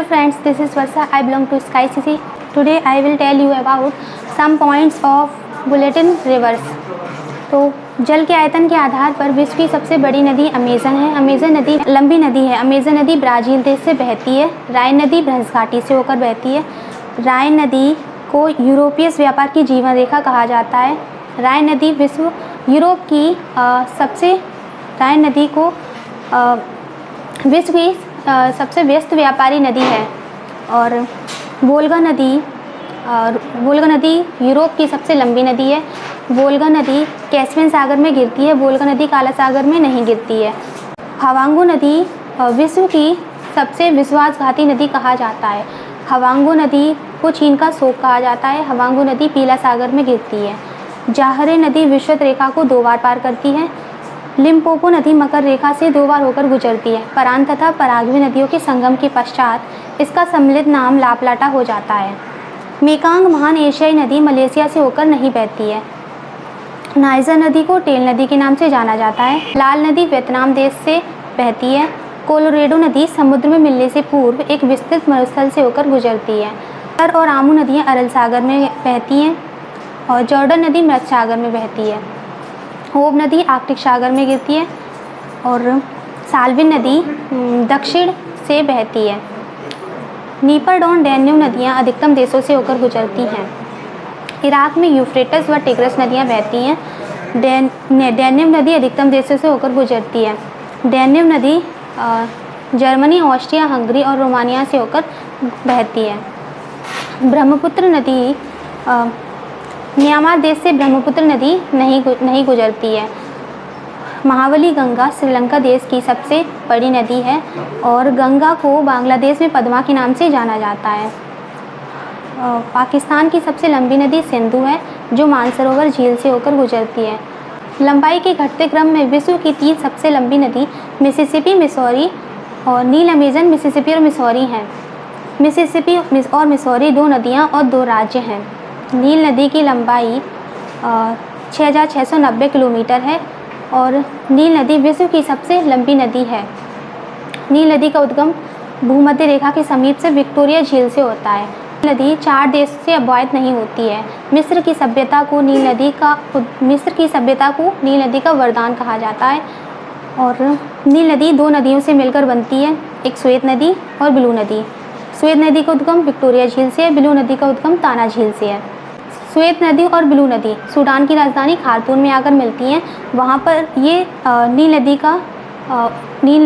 Hello friends, this is Varsha. I belong to Sky City. Today I will tell you about some points of bulletin rivers. तो जल के आयतन के आधार पर विश्व की सबसे बड़ी नदी अमेज़न है। अमेज़न नदी लंबी नदी है। अमेज़न नदी ब्राज़ील देश से बहती है। राइन नदी भ्रंश घाटी से होकर बहती है। राइन नदी को यूरोपीय व्यापार की जीवन रेखा कहा जाता है। राइन नदी यूरोप की राइन नदी को विश्व की सबसे व्यस्त व्यापारी नदी है। और वोल्गा नदी यूरोप की सबसे लंबी नदी है। वोल्गा नदी कैस्पियन सागर में गिरती है। वोल्गा नदी काला सागर में नहीं गिरती है। हवांगो नदी विश्व की सबसे विश्वासघाती नदी कहा जाता है। हवांगो नदी को चीन का शोक कहा जाता है। हवांगो नदी पीला सागर में गिरती है। जाहरे नदी विषुवत रेखा को 2 बार पार करती है। लिम्पोपो नदी मकर रेखा से 2 बार होकर गुजरती है। परान तथा पराग्वे नदियों के संगम के पश्चात इसका सम्मिलित नाम लाप्लाटा हो जाता है। मेकांग महान एशियाई नदी मलेशिया से होकर नहीं बहती है। नाइजर नदी को टेल नदी के नाम से जाना जाता है। लाल नदी वियतनाम देश से बहती है। कोलोरेडो नदी समुद्र में मिलने से पूर्व एक विस्तृत मरुस्थल से होकर गुजरती है। तर और आमू नदियाँ अरल सागर में बहती हैं और जॉर्डन नदी मृत सागर में बहती है। होब नदी आर्कटिक सागर में गिरती है और साल्विन नदी दक्षिण से बहती है। नीपर डॉन डैन्यूब नदियाँ अधिकतम देशों से होकर गुजरती हैं। इराक में यूफ्रेटस व टिग्रिस नदियाँ बहती हैं। डैन्यूब नदी अधिकतम देशों से होकर गुजरती है। डैन्यूब नदी जर्मनी, ऑस्ट्रिया, हंगरी और रोमानिया से होकर बहती है। ब्रह्मपुत्र नदी म्यांमार देश से ब्रह्मपुत्र नदी नहीं गुजरती है। महाबली गंगा श्रीलंका देश की सबसे बड़ी नदी है और गंगा को बांग्लादेश में पद्मा के नाम से जाना जाता है। पाकिस्तान की सबसे लंबी नदी सिंधु है जो मानसरोवर झील से होकर गुजरती है। लंबाई के घटते क्रम में विश्व की 3 सबसे लंबी नदी मिसिसिपी, मिसौरी और नील अमेजन मिसिसिपी और मिसौरी हैं। मिसिसिपी और मिसौरी 2 नदियाँ और 2 राज्य हैं। नील नदी की लंबाई 6,690 किलोमीटर है और नील नदी विश्व की सबसे लंबी नदी है। नील नदी का उद्गम भूमध्य रेखा के समीप से विक्टोरिया झील से होता है। नदी 4 देश से अवैध नहीं होती है। मिस्र की सभ्यता को नील नदी का वरदान कहा जाता है। और नील नदी 2 नदियों से मिलकर बनती है, एक श्वेत नदी और ब्लू नदी। श्वेत नदी का उद्गम विक्टोरिया झील से है। ब्लू नदी का उद्गम ताना झील से है। श्वेत नदी और ब्लू नदी सूडान की राजधानी खार्तूम में आकर मिलती हैं। वहाँ पर ये नील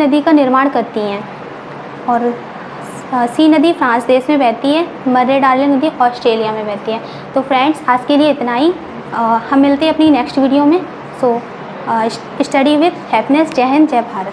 नदी का निर्माण करती हैं। और सी नदी फ्रांस देश में बहती है। मर्रे डार्लिंग नदी ऑस्ट्रेलिया में बहती है। तो फ्रेंड्स, आज के लिए इतना ही। हम मिलते हैं अपनी नेक्स्ट वीडियो में। So study with happiness. जय हिंद, जय भारत।